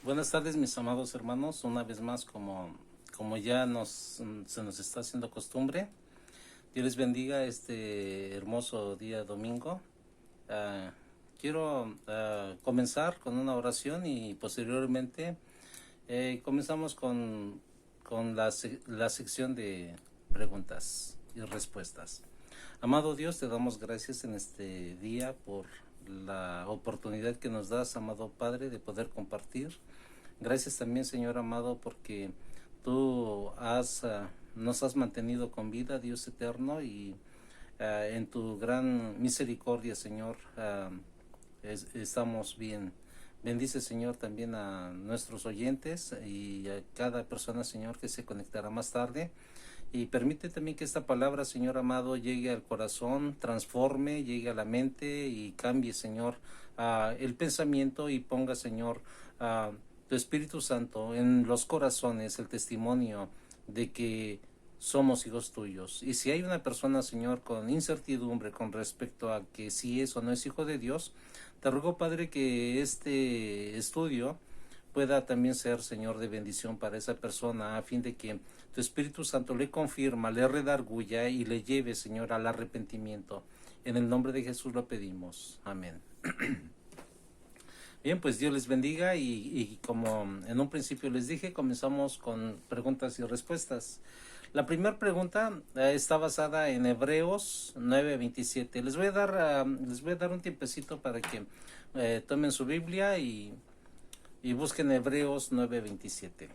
Buenas tardes, mis amados hermanos. Una vez más, como ya se nos está haciendo costumbre, Dios les bendiga este hermoso día domingo. Ah, Quiero comenzar con una oración y posteriormente comenzamos con la sección de preguntas y respuestas. Amado Dios, te damos gracias en este día por la oportunidad que nos das, amado Padre, de poder compartir. Gracias también, Señor amado, porque tú nos has mantenido con vida, Dios eterno, y en tu gran misericordia, Señor, estamos bien. Bendice, Señor, también a nuestros oyentes y a cada persona, Señor, que se conectará más tarde. Y permite también que esta palabra, Señor amado, llegue al corazón, transforme, llegue a la mente y cambie, Señor, el pensamiento y ponga, Señor, tu Espíritu Santo en los corazones, el testimonio de que somos hijos tuyos. Y si hay una persona, Señor, con incertidumbre con respecto a que si es o no es hijo de Dios, te ruego, Padre, que este estudio pueda también ser, Señor, de bendición para esa persona, a fin de que tu Espíritu Santo le confirma, le redarguya y le lleve, Señor, al arrepentimiento. En el nombre de Jesús lo pedimos. Amén. Bien, pues Dios les bendiga y como en un principio les dije, comenzamos con preguntas y respuestas. La primera pregunta está basada en Hebreos 9:27. Les voy a dar un tiempecito para que tomen su Biblia y busquen Hebreos 9:27.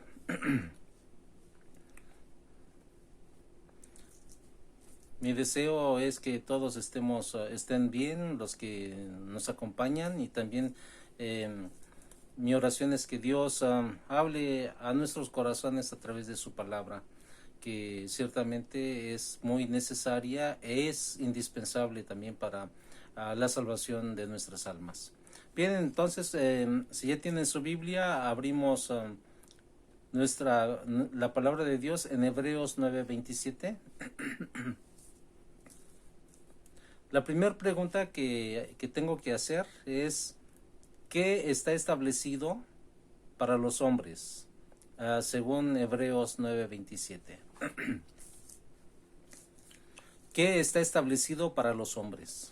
Mi deseo es que todos estén bien, los que nos acompañan, y también eh, mi oración es que Dios hable a nuestros corazones a través de su palabra, que ciertamente es muy necesaria, es indispensable también para la salvación de nuestras almas. Bien, entonces, si ya tienen su Biblia, abrimos la palabra de Dios en Hebreos 9:27. La primera pregunta que tengo que hacer es: ¿qué está establecido para los hombres? Según Hebreos 9:27. ¿Qué está establecido para los hombres?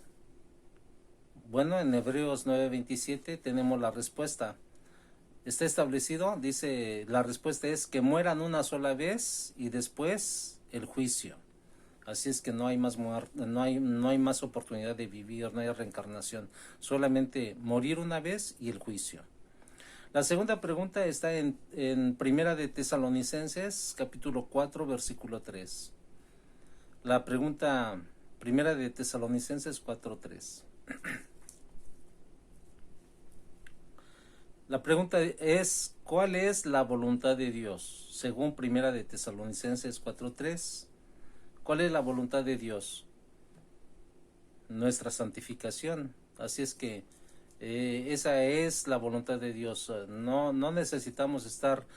Bueno, en Hebreos 9:27 tenemos la respuesta. Está establecido, dice, la respuesta es que mueran una sola vez y después el juicio. Así es que no hay más no hay más oportunidad de vivir, no hay reencarnación, solamente morir una vez y el juicio. La segunda pregunta está en Primera de Tesalonicenses, capítulo 4, versículo 3. La pregunta, Primera de Tesalonicenses 4:3. La pregunta es: ¿cuál es la voluntad de Dios? Según Primera de Tesalonicenses 4:3. ¿Cuál es la voluntad de Dios? Nuestra santificación. Así es que esa es la voluntad de Dios. No necesitamos estar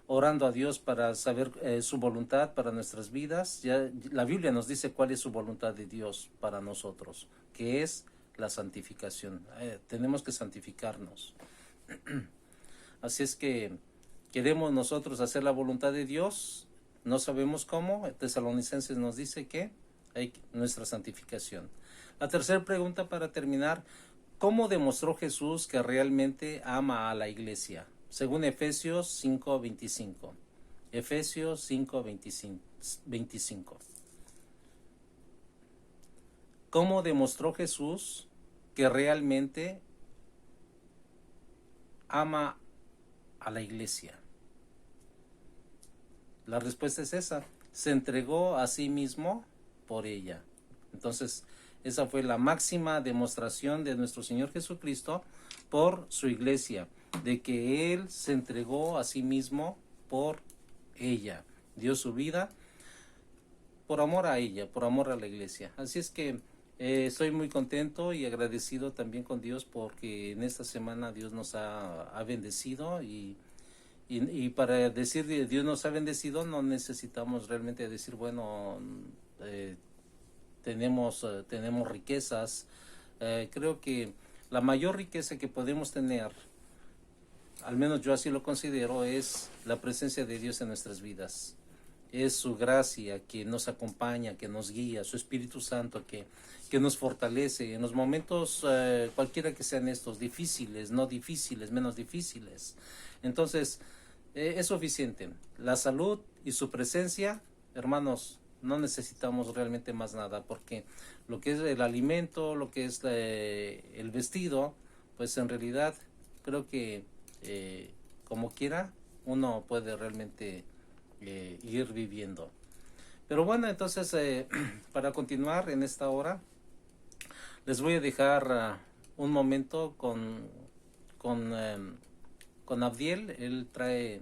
orando a Dios para saber su voluntad para nuestras vidas. Ya la Biblia nos dice cuál es su voluntad de Dios para nosotros, que es la santificación. Tenemos que santificarnos. Así es que queremos nosotros hacer la voluntad de Dios. No sabemos cómo. Tesalonicenses nos dice que hay nuestra santificación. La tercera pregunta para terminar: ¿cómo demostró Jesús que realmente ama a la iglesia? Según Efesios 5:25. Efesios 5:25. ¿Cómo demostró Jesús que realmente ama a la iglesia? La respuesta es esa: se entregó a sí mismo por ella. Entonces, esa fue la máxima demostración de nuestro Señor Jesucristo por su iglesia, de que Él se entregó a sí mismo por ella, dio su vida por amor a ella, por amor a la iglesia. Así es que estoy muy contento y agradecido también con Dios, porque en esta semana Dios nos ha bendecido, y para decir que Dios nos ha bendecido no necesitamos realmente decir, bueno, eh, tenemos riquezas. Creo que la mayor riqueza que podemos tener al menos yo así lo considero, es la presencia de Dios en nuestras vidas. Es su gracia que nos acompaña, que nos guía, su Espíritu Santo que nos fortalece en los momentos cualquiera que sean estos, difíciles, no difíciles, menos difíciles. Entonces, es suficiente. La salud y su presencia, hermanos, no necesitamos realmente más nada, porque lo que es el alimento, lo que es el vestido, pues en realidad creo que como quiera uno puede realmente ir viviendo. Pero bueno, entonces para continuar en esta hora, les voy a dejar un momento con, eh, con Abdiel. Él trae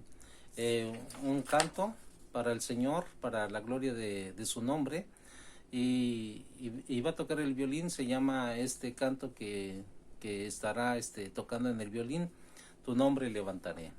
un canto para el Señor, para la gloria de su nombre. Y va a tocar el violín. Se llama este canto que estará tocando en el violín, Tu nombre levantaré.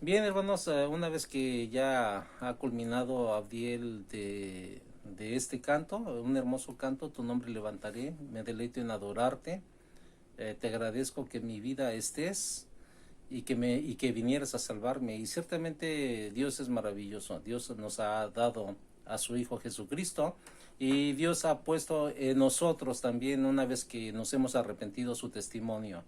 Bien, hermanos, una vez que ya ha culminado Abdiel de este canto, un hermoso canto, Tu nombre levantaré, me deleito en adorarte, te agradezco que en mi vida estés y que vinieras a salvarme. Y ciertamente Dios es maravilloso. Dios nos ha dado a su Hijo Jesucristo y Dios ha puesto en nosotros también, una vez que nos hemos arrepentido, su testimonio,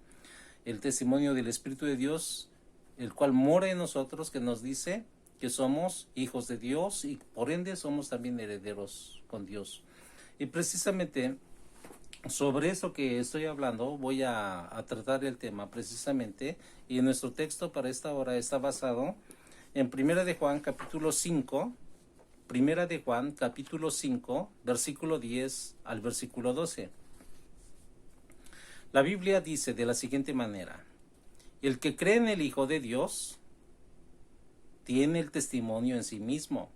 el testimonio del Espíritu de Dios, el cual mora en nosotros, que nos dice que somos hijos de Dios y por ende somos también herederos con Dios. Y precisamente sobre eso que estoy hablando voy a tratar el tema precisamente, y nuestro texto para esta hora está basado en Primera de Juan capítulo 5, Primera de Juan capítulo 5, versículo 10 al versículo 12. La Biblia dice de la siguiente manera: el que cree en el Hijo de Dios tiene el testimonio en sí mismo.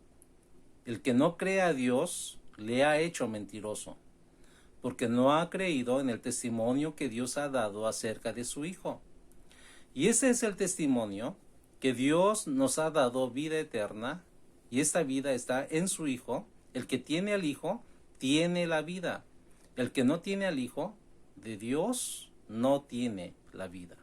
El que no cree a Dios le ha hecho mentiroso, porque no ha creído en el testimonio que Dios ha dado acerca de su Hijo. Y ese es el testimonio, que Dios nos ha dado vida eterna, y esta vida está en su Hijo. El que tiene al Hijo tiene la vida. El que no tiene al Hijo de Dios no tiene la vida.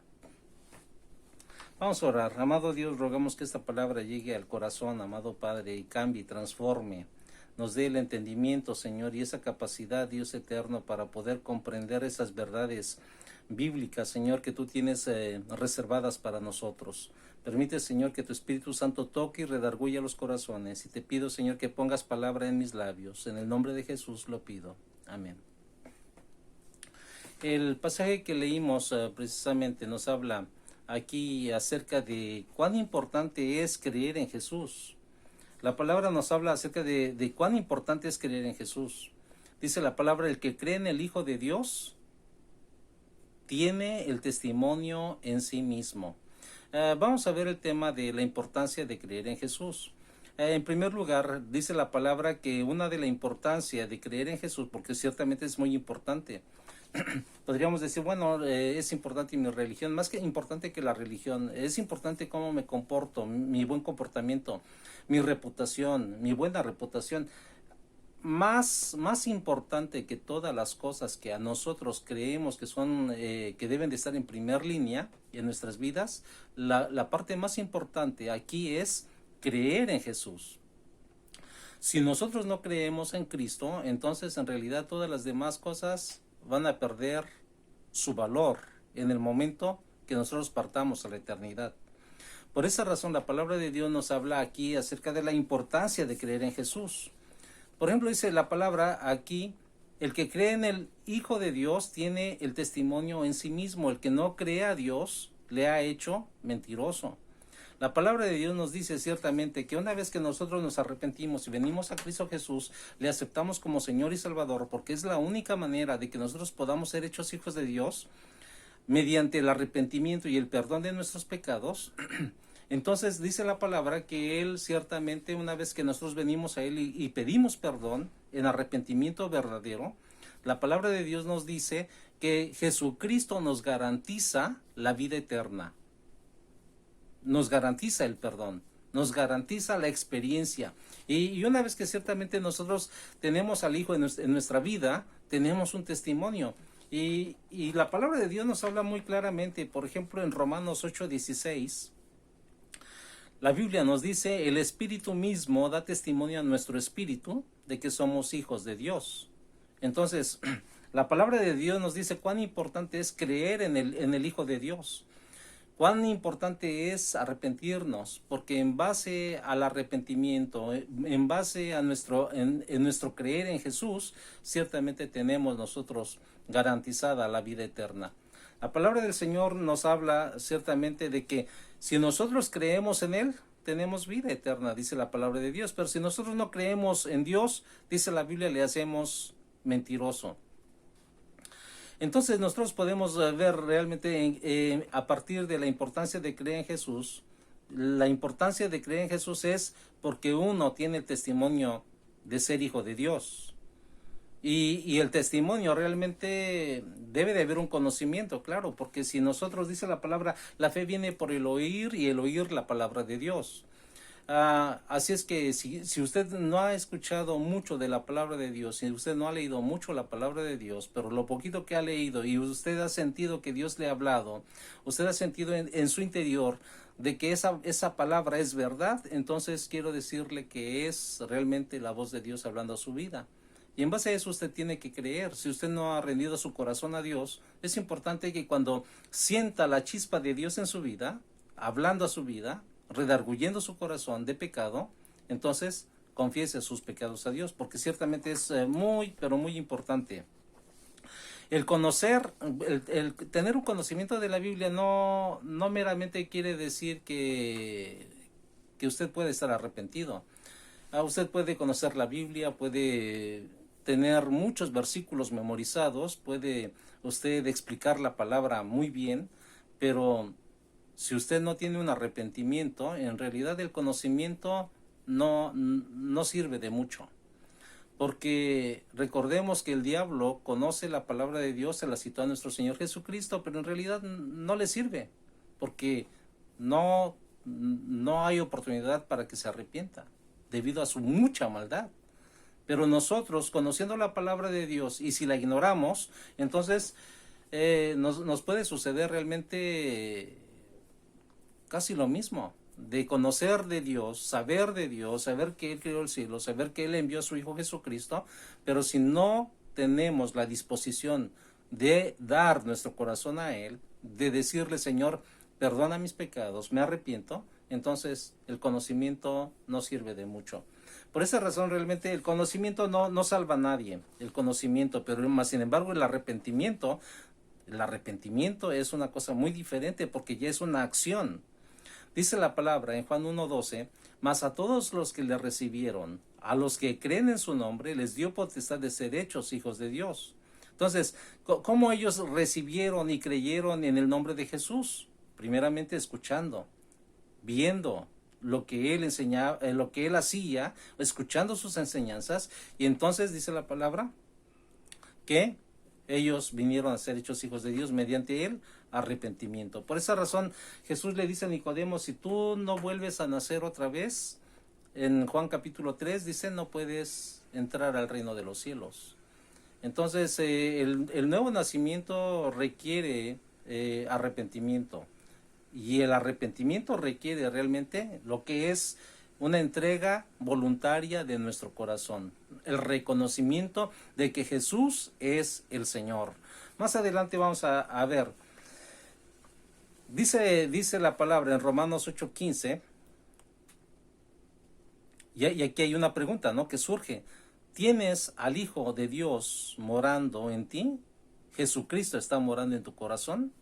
Vamos a orar. Amado Dios, rogamos que esta palabra llegue al corazón, amado Padre, y cambie, transforme. Nos dé el entendimiento, Señor, y esa capacidad, Dios eterno, para poder comprender esas verdades bíblicas, Señor, que tú tienes reservadas para nosotros. Permite, Señor, que tu Espíritu Santo toque y redarguya los corazones. Y te pido, Señor, que pongas palabra en mis labios. En el nombre de Jesús lo pido. Amén. El pasaje que leímos precisamente nos habla aquí acerca de cuán importante es creer en Jesús. La palabra nos habla acerca de cuán importante es creer en Jesús. Dice la palabra: el que cree en el Hijo de Dios tiene el testimonio en sí mismo. Vamos a ver el tema de la importancia de creer en Jesús. En primer lugar, dice la palabra que una de la importancia de creer en Jesús, porque ciertamente es muy importante, podríamos decir, bueno, es importante mi religión, más que importante que la religión, es importante cómo me comporto, mi buen comportamiento, mi reputación, mi buena reputación. Más importante que todas las cosas que a nosotros creemos que son, que deben de estar en primer línea en nuestras vidas, la parte más importante aquí es creer en Jesús. Si nosotros no creemos en Cristo, entonces en realidad todas las demás cosas van a perder su valor en el momento que nosotros partamos a la eternidad. Por esa razón la palabra de Dios nos habla aquí acerca de la importancia de creer en Jesús. Por ejemplo, dice la palabra aquí, el que cree en el Hijo de Dios tiene el testimonio en sí mismo. El que no cree a Dios le ha hecho mentiroso. La palabra de Dios nos dice ciertamente que una vez que nosotros nos arrepentimos y venimos a Cristo Jesús, le aceptamos como Señor y Salvador, porque es la única manera de que nosotros podamos ser hechos hijos de Dios, mediante el arrepentimiento y el perdón de nuestros pecados. Entonces dice la palabra que Él ciertamente, una vez que nosotros venimos a Él y pedimos perdón en arrepentimiento verdadero, la palabra de Dios nos dice que Jesucristo nos garantiza la vida eterna, nos garantiza el perdón, nos garantiza la experiencia. Y una vez que ciertamente nosotros tenemos al Hijo en nuestra vida, tenemos un testimonio. Y la palabra de Dios nos habla muy claramente, por ejemplo en Romanos 8:16, la Biblia nos dice, el Espíritu mismo da testimonio a nuestro espíritu de que somos hijos de Dios. Entonces, la palabra de Dios nos dice cuán importante es creer en el Hijo de Dios. Cuán importante es arrepentirnos, porque en base al arrepentimiento, en base a en nuestro creer en Jesús, ciertamente tenemos nosotros garantizada la vida eterna. La palabra del Señor nos habla ciertamente de que si nosotros creemos en Él, tenemos vida eterna, dice la palabra de Dios, pero si nosotros no creemos en Dios, dice la Biblia, le hacemos mentiroso. Entonces nosotros podemos ver realmente a partir de la importancia de creer en Jesús. La importancia de creer en Jesús es porque uno tiene el testimonio de ser hijo de Dios. Y el testimonio realmente debe de haber un conocimiento, claro, porque si nosotros, dice la palabra, la fe viene por el oír y el oír la palabra de Dios. Así es que si usted no ha escuchado mucho de la palabra de Dios, si usted no ha leído mucho la palabra de Dios, pero lo poquito que ha leído y usted ha sentido que Dios le ha hablado, usted ha sentido en su interior de que esa palabra es verdad, entonces quiero decirle que es realmente la voz de Dios hablando a su vida. Y en base a eso usted tiene que creer. Si usted no ha rendido su corazón a Dios, es importante que cuando sienta la chispa de Dios en su vida, hablando a su vida, redarguyendo su corazón de pecado, entonces confiese sus pecados a Dios, porque ciertamente es muy, pero muy importante. El conocer, el tener un conocimiento de la Biblia no meramente quiere decir que usted puede estar arrepentido. Usted puede conocer la Biblia, puede tener muchos versículos memorizados, puede usted explicar la palabra muy bien, pero si usted no tiene un arrepentimiento, en realidad el conocimiento no sirve de mucho. Porque recordemos que el diablo conoce la palabra de Dios, se la citó a nuestro Señor Jesucristo, pero en realidad no le sirve, porque no hay oportunidad para que se arrepienta, debido a su mucha maldad. Pero nosotros, conociendo la palabra de Dios, y si la ignoramos, entonces nos puede suceder realmente casi lo mismo, de conocer de Dios, saber que Él creó el cielo, saber que Él envió a su Hijo Jesucristo, pero si no tenemos la disposición de dar nuestro corazón a Él, de decirle, Señor, perdona mis pecados, me arrepiento, entonces el conocimiento no sirve de mucho. Por esa razón realmente el conocimiento no salva a nadie, el conocimiento, pero más sin embargo el arrepentimiento es una cosa muy diferente porque ya es una acción. Dice la palabra en Juan 1:12, mas a todos los que le recibieron, a los que creen en su nombre, les dio potestad de ser hechos hijos de Dios. Entonces, ¿cómo ellos recibieron y creyeron en el nombre de Jesús? Primeramente escuchando, viendo lo que él enseñaba, lo que él hacía, escuchando sus enseñanzas, y entonces dice la palabra que ellos vinieron a ser hechos hijos de Dios mediante el arrepentimiento. Por esa razón Jesús le dice a Nicodemo, si tú no vuelves a nacer otra vez, en Juan capítulo 3 dice, no puedes entrar al reino de los cielos. Entonces el nuevo nacimiento requiere arrepentimiento. Y el arrepentimiento requiere realmente lo que es una entrega voluntaria de nuestro corazón, el reconocimiento de que Jesús es el Señor. Más adelante vamos a ver, dice la palabra en Romanos 8:15, y aquí hay una pregunta, ¿no?, que surge. ¿Tienes al Hijo de Dios morando en ti? ¿Jesucristo está morando en tu corazón?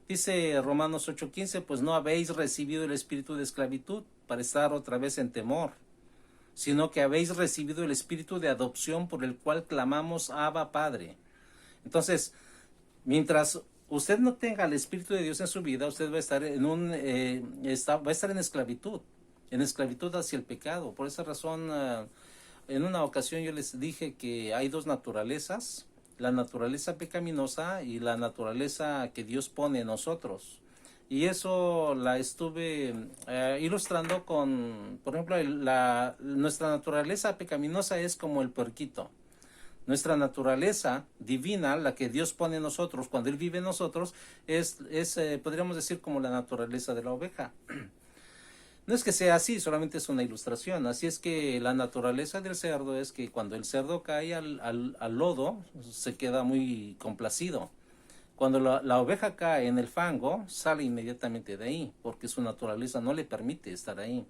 Dice Romanos 8:15, pues no habéis recibido el espíritu de esclavitud para estar otra vez en temor, sino que habéis recibido el espíritu de adopción por el cual clamamos Abba Padre. Entonces, mientras usted no tenga el espíritu de Dios en su vida, usted va a estar va a estar en esclavitud hacia el pecado. Por esa razón, en una ocasión yo les dije que hay dos naturalezas: la naturaleza pecaminosa y la naturaleza que Dios pone en nosotros. Y eso la estuve ilustrando con, por ejemplo, nuestra naturaleza pecaminosa es como el puerquito. Nuestra naturaleza divina, la que Dios pone en nosotros, cuando Él vive en nosotros, podríamos decir, como la naturaleza de la oveja. No es que sea así, solamente es una ilustración. Así es que la naturaleza del cerdo es que cuando el cerdo cae al lodo, se queda muy complacido. Cuando la oveja cae en el fango, sale inmediatamente de ahí, porque su naturaleza no le permite estar ahí.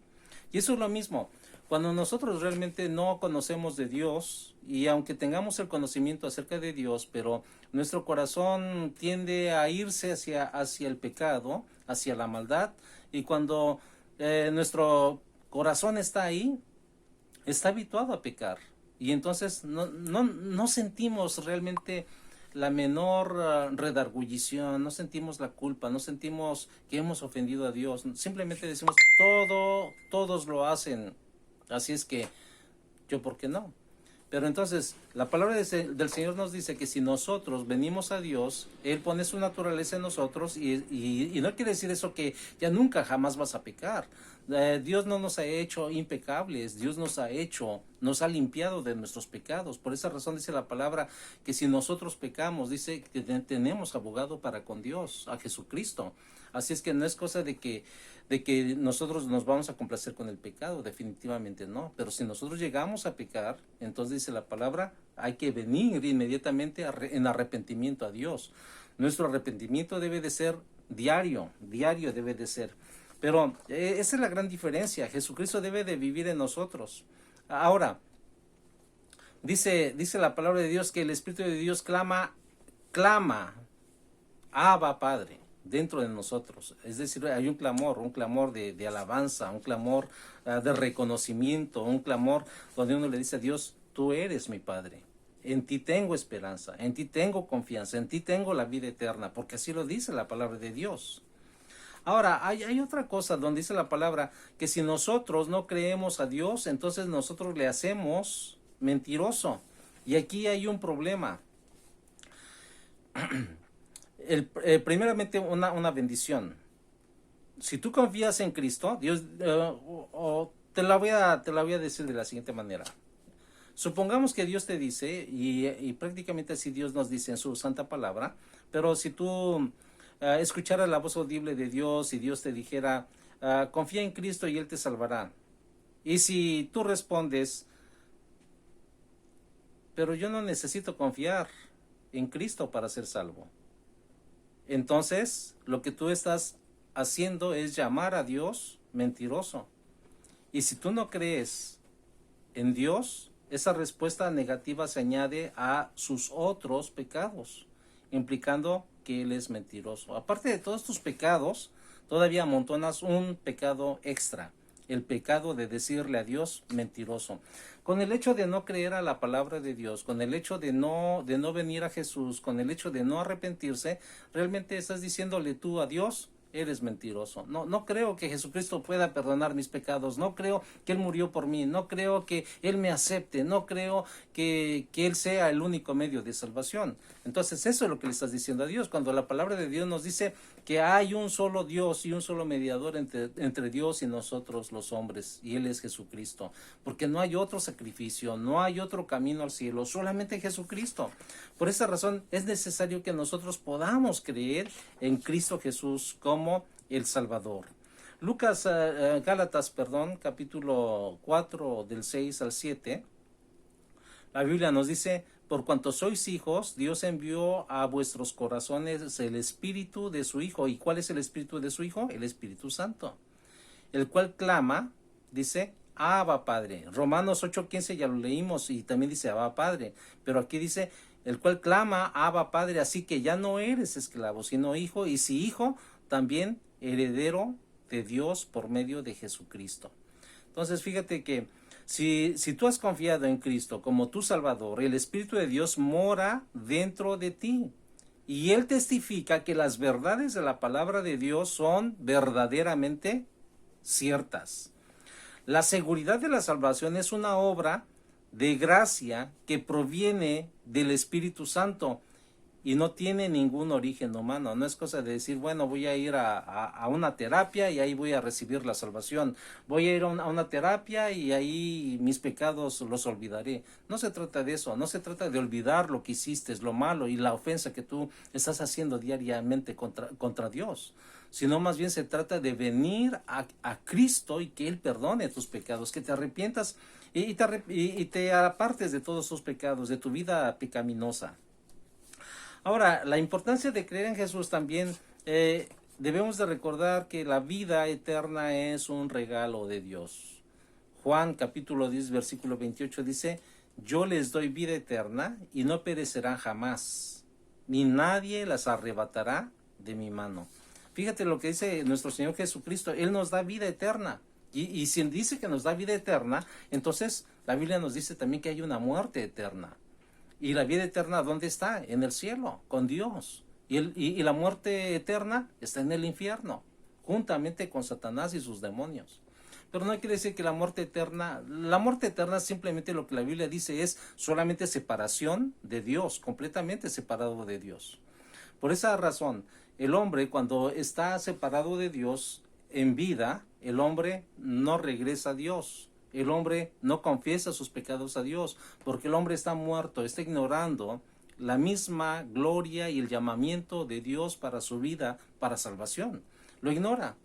Y eso es lo mismo. Cuando nosotros realmente no conocemos de Dios, y aunque tengamos el conocimiento acerca de Dios, pero nuestro corazón tiende a irse hacia el pecado, hacia la maldad, y cuando nuestro corazón está ahí, está habituado a pecar, y entonces no sentimos realmente la menor redargüición, no sentimos la culpa, no sentimos que hemos ofendido a Dios, simplemente decimos, todos lo hacen, así es que yo, ¿por qué no? Pero entonces, la palabra del Señor nos dice que si nosotros venimos a Dios, Él pone su naturaleza en nosotros, y no quiere decir eso que ya nunca jamás vas a pecar. Dios no nos ha hecho impecables, Dios nos ha limpiado de nuestros pecados. Por esa razón dice la palabra que si nosotros pecamos, dice que tenemos abogado para con Dios, a Jesucristo. Así es que no es cosa de que nosotros nos vamos a complacer con el pecado, definitivamente no. Pero si nosotros llegamos a pecar, entonces dice la palabra, hay que venir inmediatamente en arrepentimiento a Dios. Nuestro arrepentimiento debe de ser diario debe de ser. Pero esa es la gran diferencia. Jesucristo debe de vivir en nosotros. Ahora, dice la palabra de Dios que el Espíritu de Dios clama, Abba Padre, dentro de nosotros. Es decir, hay un clamor de alabanza, un clamor de reconocimiento, un clamor donde uno le dice a Dios, tú eres mi Padre. En ti tengo esperanza, en ti tengo confianza, en ti tengo la vida eterna, porque así lo dice la palabra de Dios. Ahora, hay otra cosa donde dice la palabra que si nosotros no creemos a Dios, entonces nosotros le hacemos mentiroso. Y aquí hay un problema. Primeramente, una bendición. Si tú confías en Cristo, Dios, te la voy a decir de la siguiente manera. Supongamos que Dios te dice, y prácticamente así Dios nos dice en su santa palabra, pero si tú escucharas la voz audible de Dios y Dios te dijera, confía en Cristo y Él te salvará. Y si tú respondes, pero yo no necesito confiar en Cristo para ser salvo, entonces lo que tú estás haciendo es llamar a Dios mentiroso. Y si tú no crees en Dios, esa respuesta negativa se añade a sus otros pecados, implicando que Él es mentiroso. Aparte de todos tus pecados, todavía amontonas un pecado extra, el pecado de decirle a Dios mentiroso. Con el hecho de no creer a la palabra de Dios, con el hecho de no venir a Jesús, con el hecho de no arrepentirse, realmente estás diciéndole tú a Dios, eres mentiroso. No creo que Jesucristo pueda perdonar mis pecados, no creo que Él murió por mí, no creo que Él me acepte, no creo que Él sea el único medio de salvación. Entonces eso es lo que le estás diciendo a Dios, cuando la palabra de Dios nos dice que hay un solo Dios y un solo mediador entre Dios y nosotros los hombres, y Él es Jesucristo, porque no hay otro sacrificio, no hay otro camino al cielo, solamente Jesucristo. Por esa razón es necesario que nosotros podamos creer en Cristo Jesús como el Salvador. Gálatas, perdón, capítulo 4 del 6 al 7, la Biblia nos dice, por cuanto sois hijos, Dios envió a vuestros corazones el espíritu de su Hijo. ¿Y cuál es el espíritu de su Hijo? El Espíritu Santo, el cual clama, dice, Abba Padre. Romanos 8:15 ya lo leímos y también dice Abba Padre, pero aquí dice, el cual clama, Abba Padre, así que ya no eres esclavo, sino hijo, y si hijo, también heredero de Dios por medio de Jesucristo. Entonces, fíjate que si tú has confiado en Cristo como tu Salvador, el Espíritu de Dios mora dentro de ti. Y Él testifica que las verdades de la palabra de Dios son verdaderamente ciertas. La seguridad de la salvación es una obra de gracia que proviene del Espíritu Santo y no tiene ningún origen humano. No es cosa de decir, bueno, voy a ir a una terapia y ahí voy a recibir la salvación. Voy a ir a una terapia y ahí mis pecados los olvidaré. No se trata de eso, no se trata de olvidar lo que hiciste, lo malo y la ofensa que tú estás haciendo diariamente contra Dios, sino más bien se trata de venir a Cristo y que Él perdone tus pecados, que te arrepientas y te apartes de todos tus pecados, de tu vida pecaminosa. Ahora, la importancia de creer en Jesús también, debemos de recordar que la vida eterna es un regalo de Dios. Juan capítulo 10 versículo 28 dice, yo les doy vida eterna y no perecerán jamás, ni nadie las arrebatará de mi mano. Fíjate lo que dice nuestro Señor Jesucristo, Él nos da vida eterna. Y si dice que nos da vida eterna, entonces la Biblia nos dice también que hay una muerte eterna. ¿Y la vida eterna dónde está? En el cielo, con Dios. Y la muerte eterna está en el infierno, juntamente con Satanás y sus demonios. Pero no quiere decir que la muerte eterna simplemente lo que la Biblia dice es solamente separación de Dios, completamente separado de Dios. Por esa razón, el hombre cuando está separado de Dios en vida, el hombre no regresa a Dios. El hombre no confiesa sus pecados a Dios, porque el hombre está muerto, está ignorando la misma gloria y el llamamiento de Dios para su vida, para salvación. Lo ignora,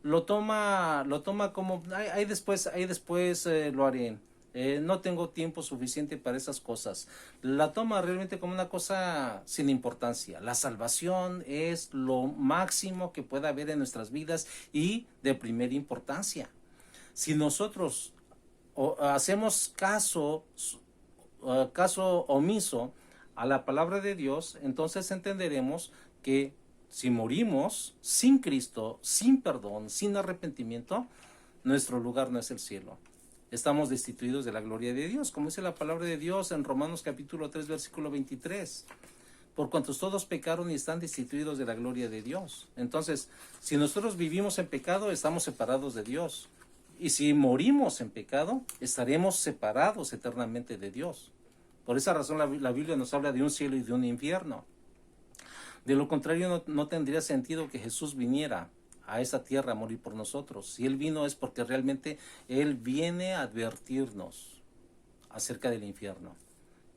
lo toma como, ahí después lo haré. No tengo tiempo suficiente para esas cosas. La toma realmente como una cosa sin importancia. La salvación es lo máximo que pueda haber en nuestras vidas y de primera importancia. Si nosotros hacemos caso omiso a la palabra de Dios, entonces entenderemos que si morimos sin Cristo, sin perdón, sin arrepentimiento, nuestro lugar no es el cielo. Estamos destituidos de la gloria de Dios, como dice la palabra de Dios en Romanos capítulo 3, versículo 23. Por cuantos todos pecaron y están destituidos de la gloria de Dios. Entonces, si nosotros vivimos en pecado, estamos separados de Dios. Y si morimos en pecado, estaremos separados eternamente de Dios. Por esa razón la Biblia nos habla de un cielo y de un infierno. De lo contrario, no tendría sentido que Jesús viniera a esta tierra a morir por nosotros. Si Él vino es porque realmente Él viene a advertirnos acerca del infierno.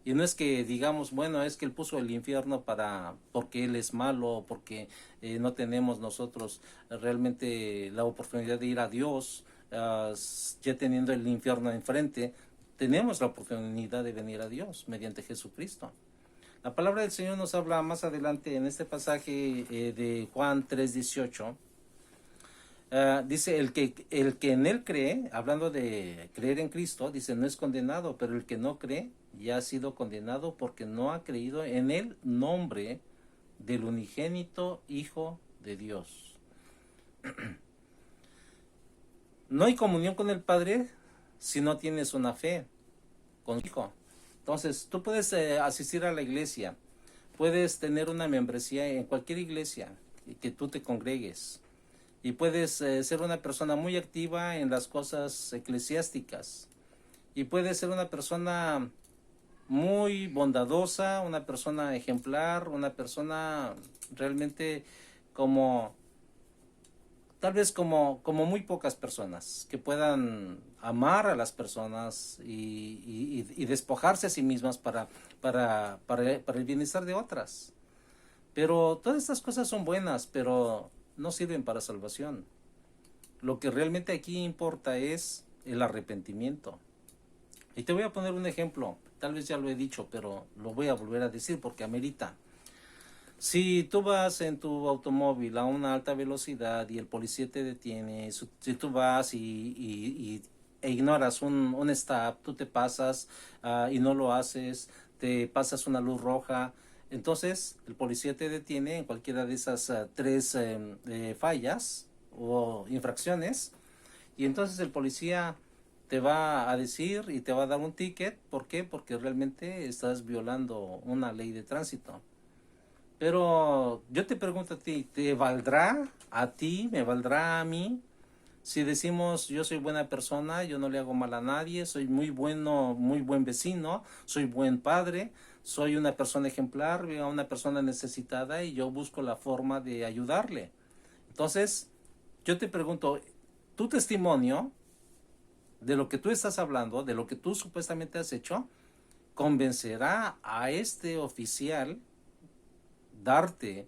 Y no es que digamos, bueno, es que Él puso el infierno porque Él es malo, porque no tenemos nosotros realmente la oportunidad de ir a Dios, ya teniendo el infierno enfrente, tenemos la oportunidad de venir a Dios mediante Jesucristo. La palabra del Señor nos habla más adelante en este pasaje de Juan 3:18. Dice, el que en Él cree, hablando de creer en Cristo, dice, no es condenado, pero el que no cree ya ha sido condenado porque no ha creído en el nombre del unigénito Hijo de Dios. No hay comunión con el Padre si no tienes una fe con el Hijo. Entonces, tú puedes asistir a la iglesia, puedes tener una membresía en cualquier iglesia que tú te congregues, y puedes ser una persona muy activa en las cosas eclesiásticas, y puedes ser una persona muy bondadosa, una persona ejemplar, una persona realmente tal vez como muy pocas personas, que puedan amar a las personas y despojarse a sí mismas para el bienestar de otras. Pero todas estas cosas son buenas, pero no sirven para salvación. Lo que realmente aquí importa es el arrepentimiento. Y te voy a poner un ejemplo, tal vez ya lo he dicho, pero lo voy a volver a decir porque amerita. Si tú vas en tu automóvil a una alta velocidad y el policía te detiene, si tú vas e ignoras un stop, tú te pasas y no lo haces, te pasas una luz roja, entonces el policía te detiene en cualquiera de esas tres fallas o infracciones, y entonces el policía te va a decir y te va a dar un ticket. ¿Por qué? Porque realmente estás violando una ley de tránsito. Pero yo te pregunto a ti, ¿te valdrá a ti, me valdrá a mí? Si decimos yo soy buena persona, yo no le hago mal a nadie, soy muy bueno, muy buen vecino, soy buen padre, soy una persona ejemplar, veo a una persona necesitada y yo busco la forma de ayudarle. Entonces, yo te pregunto, ¿tu testimonio de lo que tú estás hablando, de lo que tú supuestamente has hecho, convencerá a este oficial darte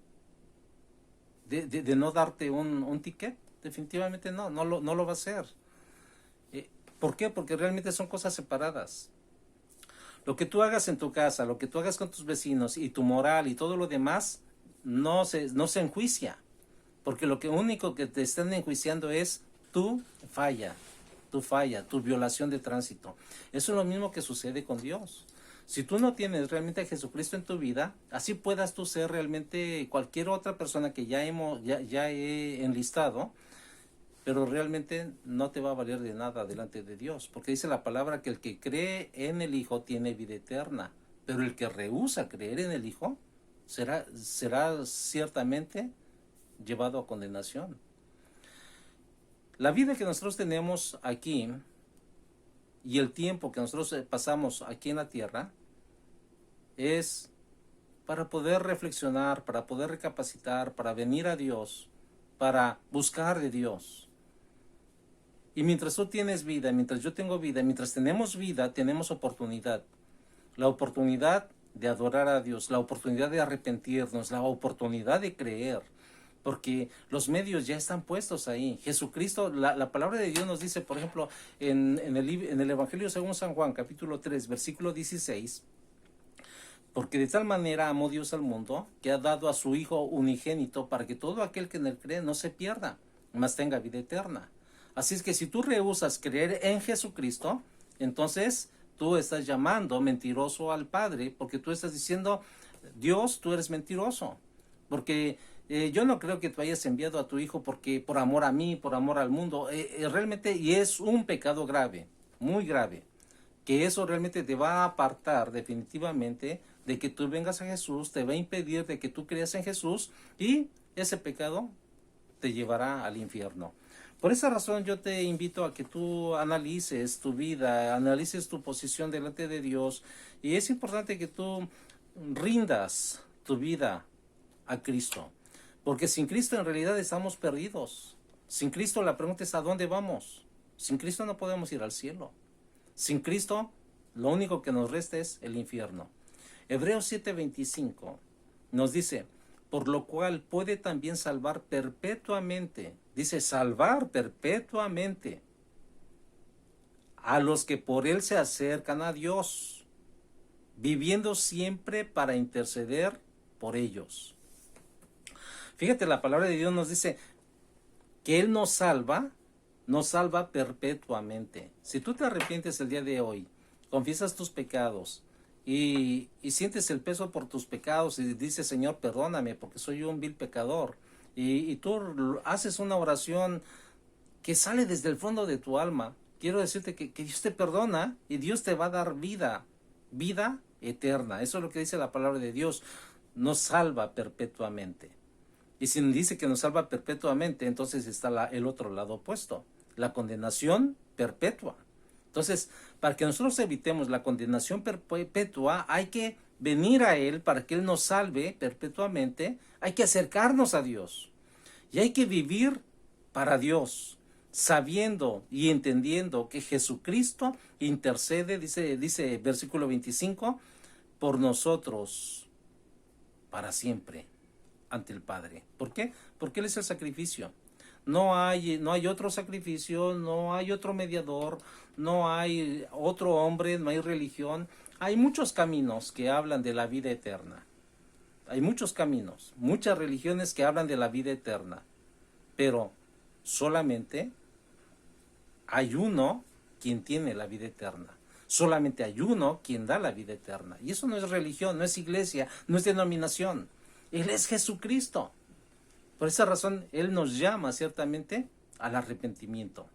de no darte un ticket? Definitivamente no, no lo va a hacer. ¿Por qué? Porque realmente son cosas separadas. Lo que tú hagas en tu casa, lo que tú hagas con tus vecinos y tu moral y todo lo demás no se enjuicia. Porque lo que único que te están enjuiciando es tu falla, tu violación de tránsito. Eso es lo mismo que sucede con Dios. Si tú no tienes realmente a Jesucristo en tu vida, así puedas tú ser realmente cualquier otra persona que ya he enlistado, pero realmente no te va a valer de nada delante de Dios, porque dice la palabra que el que cree en el Hijo tiene vida eterna, pero el que rehúsa creer en el Hijo será ciertamente llevado a condenación. La vida que nosotros tenemos aquí y el tiempo que nosotros pasamos aquí en la tierra es para poder reflexionar, para poder recapacitar, para venir a Dios, para buscar de Dios. Y mientras tú tienes vida, mientras yo tengo vida, mientras tenemos vida, tenemos oportunidad. La oportunidad de adorar a Dios, la oportunidad de arrepentirnos, la oportunidad de creer, porque los medios ya están puestos ahí. Jesucristo, la palabra de Dios nos dice, por ejemplo, en el Evangelio según San Juan, capítulo 3, versículo 16, porque de tal manera amó Dios al mundo, que ha dado a su Hijo unigénito, para que todo aquel que en él cree no se pierda, mas tenga vida eterna. Así es que si tú rehusas creer en Jesucristo, entonces tú estás llamando mentiroso al Padre, porque tú estás diciendo, Dios, tú eres mentiroso. Porque yo no creo que tú hayas enviado a tu Hijo porque por amor a mí, por amor al mundo. Realmente, y es un pecado grave, muy grave, que eso realmente te va a apartar definitivamente de que tú vengas a Jesús, te va a impedir de que tú creas en Jesús, y ese pecado te llevará al infierno. Por esa razón yo te invito a que tú analices tu vida, analices tu posición delante de Dios, y es importante que tú rindas tu vida a Cristo, porque sin Cristo en realidad estamos perdidos. Sin Cristo la pregunta es ¿a dónde vamos? Sin Cristo no podemos ir al cielo. Sin Cristo lo único que nos resta es el infierno. Hebreos 7:25 nos dice, por lo cual puede también salvar perpetuamente, dice salvar perpetuamente a los que por él se acercan a Dios, viviendo siempre para interceder por ellos. Fíjate, la palabra de Dios nos dice que él nos salva perpetuamente. Si tú te arrepientes el día de hoy, confiesas tus pecados y sientes el peso por tus pecados y dices, Señor, perdóname porque soy un vil pecador, y tú haces una oración que sale desde el fondo de tu alma, quiero decirte que Dios te perdona y Dios te va a dar vida eterna. Eso es lo que dice la palabra de Dios, nos salva perpetuamente. Y si dice que nos salva perpetuamente, entonces está el otro lado opuesto, la condenación perpetua. Entonces, para que nosotros evitemos la condenación perpetua, hay que venir a Él para que Él nos salve perpetuamente. Hay que acercarnos a Dios y hay que vivir para Dios, sabiendo y entendiendo que Jesucristo intercede, dice versículo 25, por nosotros para siempre ante el Padre. ¿Por qué? Porque Él es el sacrificio. No hay otro sacrificio, no hay otro mediador, no hay otro hombre, no hay religión. Hay muchos caminos que hablan de la vida eterna. Hay muchos caminos, muchas religiones que hablan de la vida eterna, pero solamente hay uno quien tiene la vida eterna. Solamente hay uno quien da la vida eterna. Y eso no es religión, no es iglesia, no es denominación. Él es Jesucristo. Por esa razón, Él nos llama ciertamente al arrepentimiento.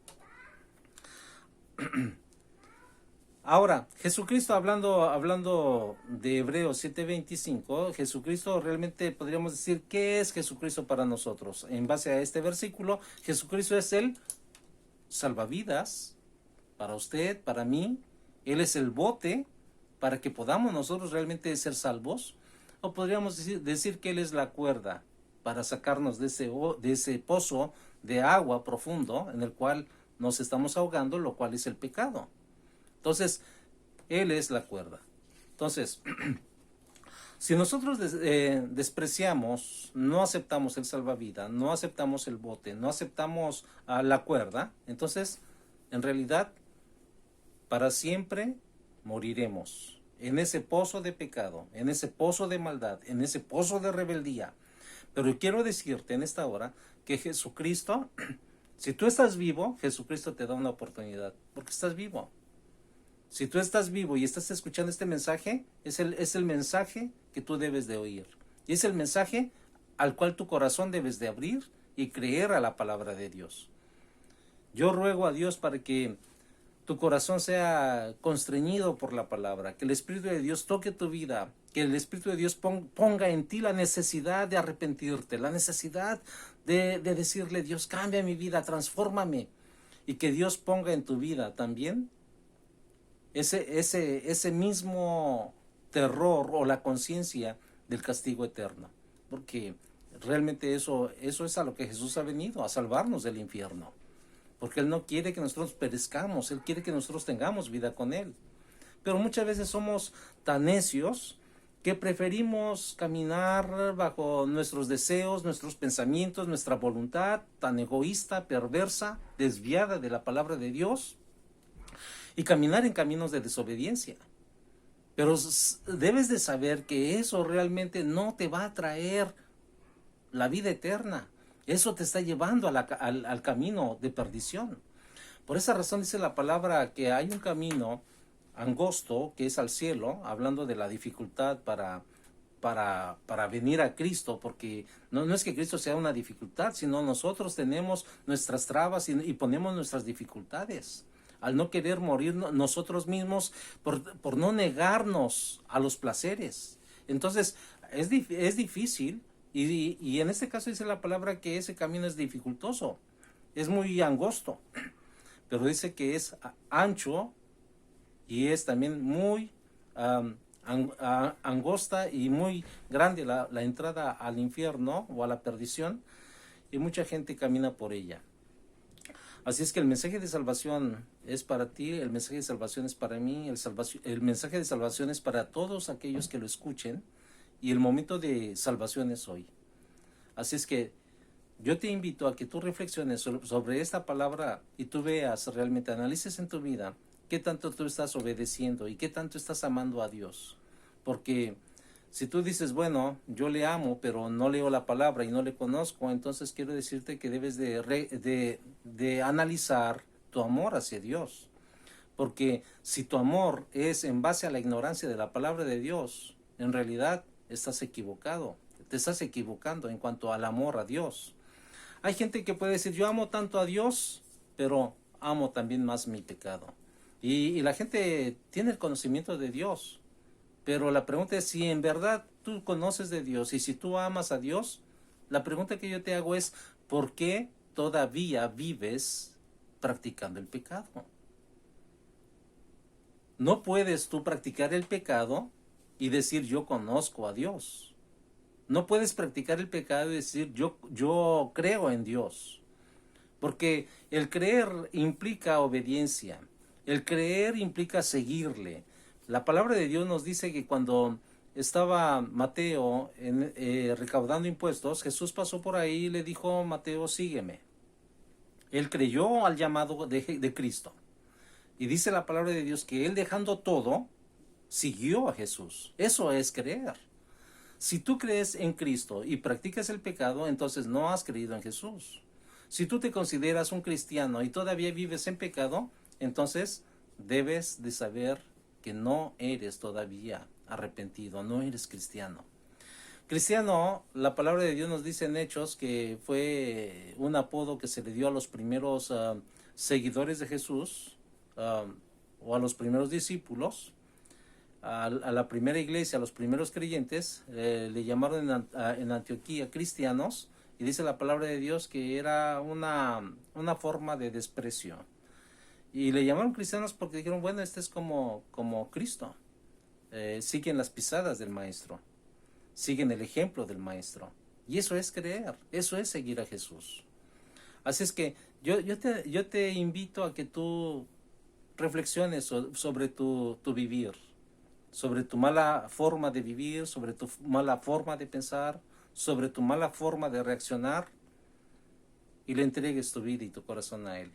Ahora, Jesucristo, hablando de Hebreos 7:25, Jesucristo realmente podríamos decir, ¿qué es Jesucristo para nosotros? En base a este versículo, Jesucristo es el salvavidas para usted, para mí. Él es el bote para que podamos nosotros realmente ser salvos. O podríamos decir que Él es la cuerda para sacarnos de ese pozo de agua profundo en el cual nos estamos ahogando, lo cual es el pecado. Entonces, Él es la cuerda. Entonces, si nosotros despreciamos, no aceptamos el salvavidas, no aceptamos el bote, no aceptamos la cuerda, entonces, en realidad, para siempre moriremos en ese pozo de pecado, en ese pozo de maldad, en ese pozo de rebeldía. Pero quiero decirte en esta hora que Jesucristo, si tú estás vivo, Jesucristo te da una oportunidad, porque estás vivo. Si tú estás vivo y estás escuchando este mensaje, es el mensaje que tú debes de oír. Y es el mensaje al cual tu corazón debes de abrir y creer a la palabra de Dios. Yo ruego a Dios para que tu corazón sea constreñido por la palabra, que el Espíritu de Dios toque tu vida, que el Espíritu de Dios ponga en ti la necesidad de arrepentirte, la necesidad de decirle, Dios, cambia mi vida, transfórmame, y que Dios ponga en tu vida también ese mismo terror o la conciencia del castigo eterno, porque realmente eso es a lo que Jesús ha venido, a salvarnos del infierno. Porque Él no quiere que nosotros perezcamos, Él quiere que nosotros tengamos vida con Él. Pero muchas veces somos tan necios que preferimos caminar bajo nuestros deseos, nuestros pensamientos, nuestra voluntad tan egoísta, perversa, desviada de la palabra de Dios, y caminar en caminos de desobediencia. Pero debes de saber que eso realmente no te va a traer la vida eterna. Eso te está llevando al camino de perdición. Por esa razón dice la palabra que hay un camino angosto que es al cielo, hablando de la dificultad para venir a Cristo, porque no es que Cristo sea una dificultad, sino nosotros tenemos nuestras trabas y ponemos nuestras dificultades. Al no querer morir nosotros mismos por no negarnos a los placeres. Entonces, es difícil. Y en este caso dice la palabra que ese camino es dificultoso, es muy angosto, pero dice que es ancho y es también muy angosta y muy grande la entrada al infierno o a la perdición, y mucha gente camina por ella. Así es que el mensaje de salvación es para ti, el mensaje de salvación es para mí, el mensaje de salvación es para todos aquellos que lo escuchen. Y el momento de salvación es hoy. Así es que yo te invito a que tú reflexiones sobre esta palabra y tú veas realmente, analices en tu vida qué tanto tú estás obedeciendo y qué tanto estás amando a Dios. Porque si tú dices, bueno, yo le amo, pero no leo la palabra y no le conozco, entonces quiero decirte que debes de analizar tu amor hacia Dios. Porque si tu amor es en base a la ignorancia de la palabra de Dios, en realidad estás equivocado, te estás equivocando en cuanto al amor a Dios. Hay gente que puede decir, yo amo tanto a Dios, pero amo también más mi pecado. Y la gente tiene el conocimiento de Dios, pero la pregunta es si en verdad tú conoces de Dios y si tú amas a Dios, la pregunta que yo te hago es, ¿por qué todavía vives practicando el pecado? No puedes tú practicar el pecado y decir yo conozco a Dios. No puedes practicar el pecado y decir yo creo en Dios. Porque el creer implica obediencia. El creer implica seguirle. La palabra de Dios nos dice que cuando estaba Mateo recaudando impuestos, Jesús pasó por ahí y le dijo, Mateo, sígueme. Él creyó al llamado de Cristo. Y dice la palabra de Dios que él, dejando todo, siguió a Jesús. Eso es creer. Si tú crees en Cristo y practicas el pecado, entonces no has creído en Jesús. Si tú te consideras un cristiano y todavía vives en pecado, entonces debes de saber que no eres todavía arrepentido, no eres cristiano. Cristiano, la palabra de Dios nos dice en Hechos que fue un apodo que se le dio a los primeros seguidores de Jesús, o a los primeros discípulos, a la primera iglesia, a los primeros creyentes, le llamaron en Antioquía cristianos, y dice la palabra de Dios que era una forma de desprecio. Y le llamaron cristianos porque dijeron, bueno, este es como Cristo. Siguen las pisadas del Maestro, siguen el ejemplo del Maestro. Y eso es creer, eso es seguir a Jesús. Así es que yo te invito a que tú reflexiones sobre tu vivir, sobre tu mala forma de vivir, sobre tu mala forma de pensar, sobre tu mala forma de reaccionar, y le entregues tu vida y tu corazón a Él.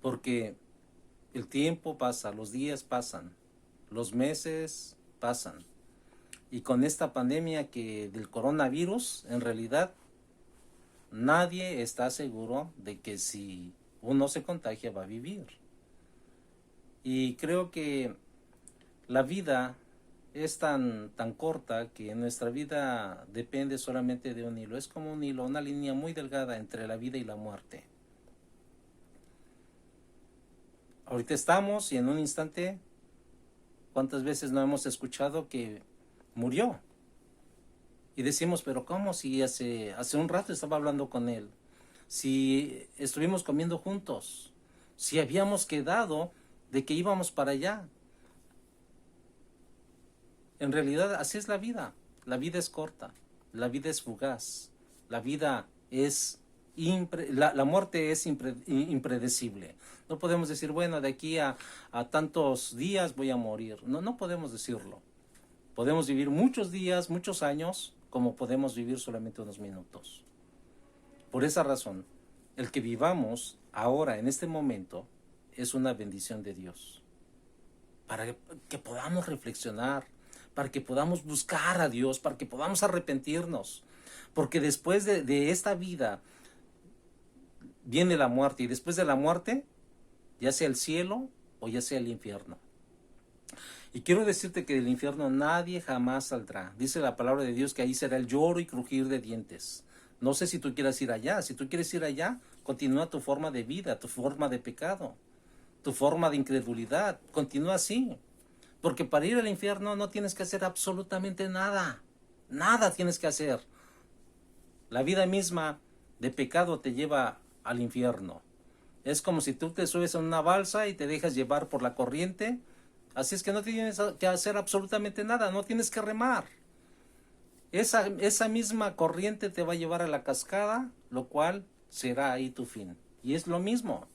Porque el tiempo pasa, los días pasan, los meses pasan. Y con esta pandemia del coronavirus, en realidad, nadie está seguro de que si uno se contagia va a vivir. Y creo que la vida es tan corta que nuestra vida depende solamente de un hilo. Es como un hilo, una línea muy delgada entre la vida y la muerte. Ahorita estamos y en un instante, ¿cuántas veces no hemos escuchado que murió? Y decimos, pero ¿cómo? Si hace un rato estaba hablando con él, si estuvimos comiendo juntos, si habíamos quedado de que íbamos para allá. En realidad así es la vida. La vida es corta, la vida es fugaz, la vida es la muerte es impredecible. No podemos decir, bueno, de aquí a tantos días voy a morir. No, no podemos decirlo. Podemos vivir muchos días, muchos años, como podemos vivir solamente unos minutos. Por esa razón, el que vivamos ahora, en este momento, es una bendición de Dios. Para que podamos reflexionar, para que podamos buscar a Dios, para que podamos arrepentirnos. Porque después de esta vida viene la muerte, y después de la muerte, ya sea el cielo o ya sea el infierno. Y quiero decirte que del infierno nadie jamás saldrá. Dice la palabra de Dios que ahí será el lloro y crujir de dientes. No sé si tú quieras ir allá. Si tú quieres ir allá, continúa tu forma de vida, tu forma de pecado, tu forma de incredulidad. Continúa así. Porque para ir al infierno no tienes que hacer absolutamente nada. Nada tienes que hacer. La vida misma de pecado te lleva al infierno. Es como si tú te subes a una balsa y te dejas llevar por la corriente. Así es que no tienes que hacer absolutamente nada, no tienes que remar. Esa misma corriente te va a llevar a la cascada, lo cual será ahí tu fin. Y es lo mismo.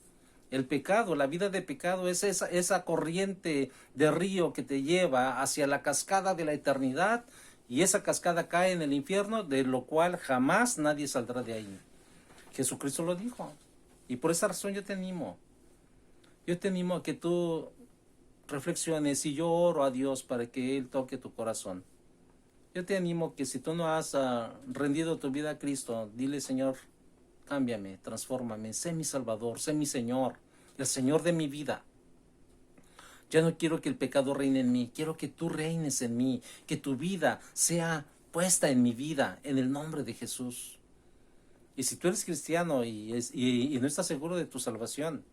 El pecado, la vida de pecado es esa corriente de río que te lleva hacia la cascada de la eternidad, y esa cascada cae en el infierno, de lo cual jamás nadie saldrá de ahí. Jesucristo lo dijo. Y por esa razón yo te animo. Yo te animo a que tú reflexiones, y yo oro a Dios para que Él toque tu corazón. Yo te animo que si tú no has rendido tu vida a Cristo, dile, Señor, cámbiame, transfórmame, sé mi Salvador, sé mi Señor, el Señor de mi vida. Ya no quiero que el pecado reine en mí, quiero que tú reines en mí, que tu vida sea puesta en mi vida, en el nombre de Jesús. Y si tú eres cristiano y no estás seguro de tu salvación,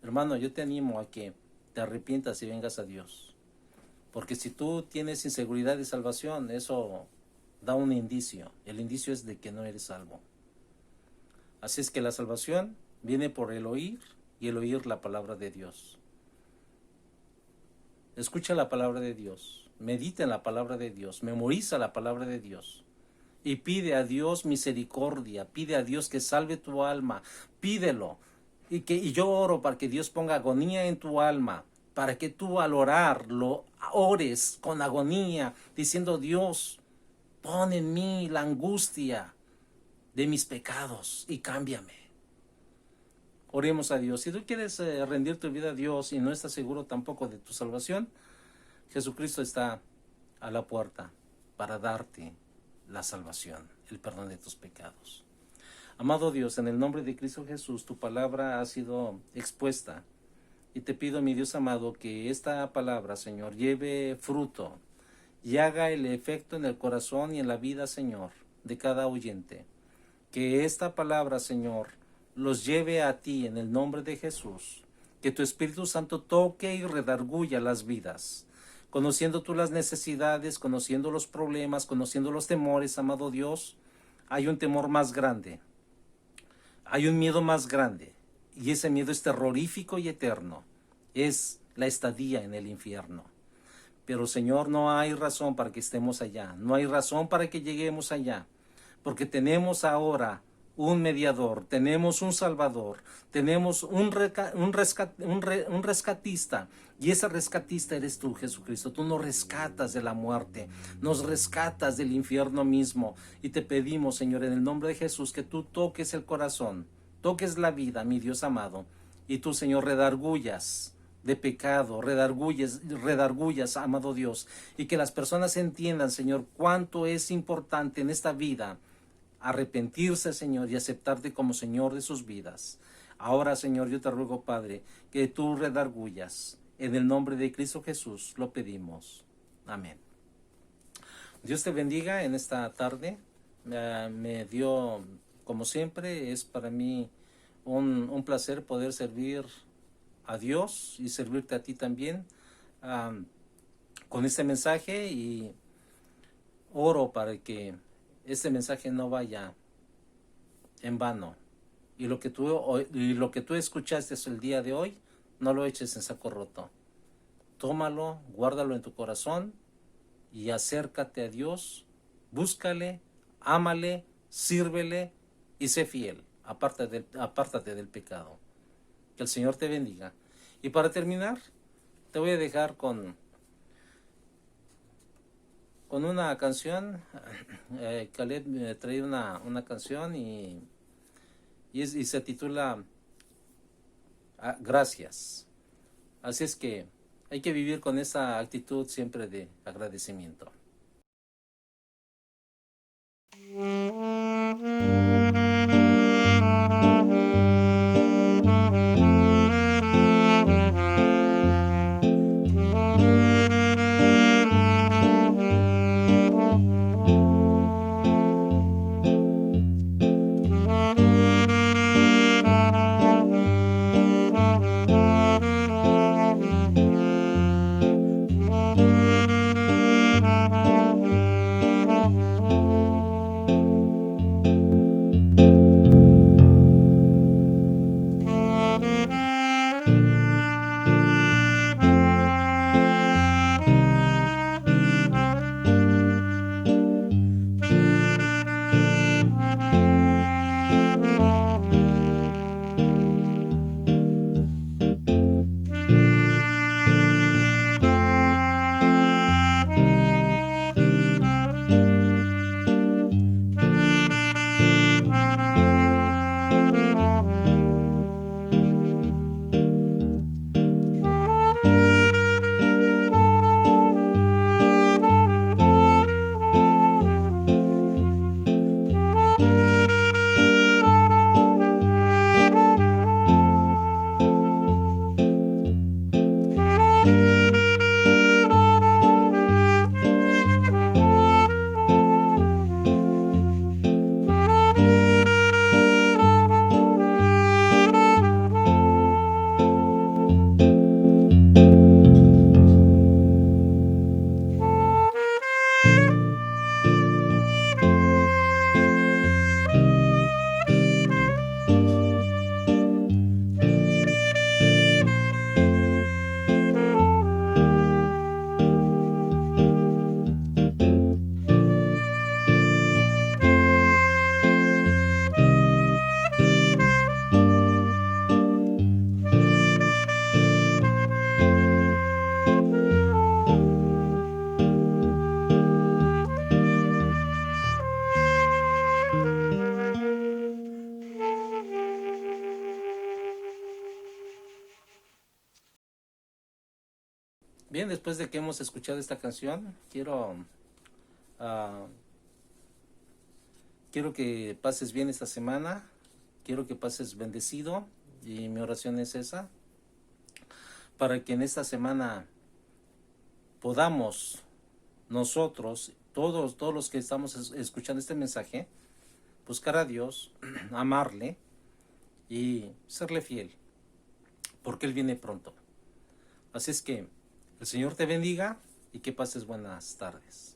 hermano, yo te animo a que te arrepientas y vengas a Dios. Porque si tú tienes inseguridad de salvación, eso da un indicio. El indicio es de que no eres salvo. Así es que la salvación viene por el oír, y el oír la palabra de Dios. Escucha la palabra de Dios, medita en la palabra de Dios, memoriza la palabra de Dios. Y pide a Dios misericordia, pide a Dios que salve tu alma, pídelo. Y yo oro para que Dios ponga agonía en tu alma, para que tú al orar lo ores con agonía, diciendo, Dios, pon en mí la angustia de mis pecados y cámbiame. Oremos a Dios. Si tú quieres rendir tu vida a Dios y no estás seguro tampoco de tu salvación, Jesucristo está a la puerta para darte la salvación, el perdón de tus pecados. Amado Dios, en el nombre de Cristo Jesús, tu palabra ha sido expuesta. Y te pido, mi Dios amado, que esta palabra, Señor, lleve fruto y haga el efecto en el corazón y en la vida, Señor, de cada oyente. Que esta palabra, Señor, los lleve a ti en el nombre de Jesús. Que tu Espíritu Santo toque y redarguya las vidas. Conociendo tú las necesidades, conociendo los problemas, conociendo los temores, amado Dios, hay un temor más grande. Hay un miedo más grande. Y ese miedo es terrorífico y eterno. Es la estadía en el infierno. Pero, Señor, no hay razón para que estemos allá. No hay razón para que lleguemos allá. Porque tenemos ahora un mediador, tenemos un salvador, tenemos un rescatista. Y ese rescatista eres tú, Jesucristo. Tú nos rescatas de la muerte, nos rescatas del infierno mismo. Y te pedimos, Señor, en el nombre de Jesús, que tú toques el corazón, toques la vida, mi Dios amado. Y tú, Señor, redargullas de pecado, redargullas, amado Dios. Y que las personas entiendan, Señor, cuánto es importante en esta vida arrepentirse, Señor, y aceptarte como Señor de sus vidas. Ahora, Señor, yo te ruego, Padre, que tú redargullas. En el nombre de Cristo Jesús lo pedimos. Amén. Dios te bendiga en esta tarde. Me dio, como siempre, es para mí un placer poder servir a Dios y servirte a ti también con este mensaje, y oro para que este mensaje no vaya en vano, y lo que tú escuchaste el día de hoy, no lo eches en saco roto. Tómalo, guárdalo en tu corazón y acércate a Dios, búscale, ámale, sírvele y sé fiel. Apártate del pecado. Que el Señor te bendiga. Y para terminar, te voy a dejar con una canción. Caleb me trae una canción y se titula Gracias. Así es que hay que vivir con esa actitud siempre de agradecimiento. Bien, después de que hemos escuchado esta canción, ah, quiero que pases bien esta semana, quiero que pases bendecido y mi oración es esa, para que en esta semana podamos nosotros, todos los que estamos escuchando este mensaje, buscar a Dios, amarle y serle fiel, porque Él viene pronto. Así es que el Señor te bendiga y que pases buenas tardes.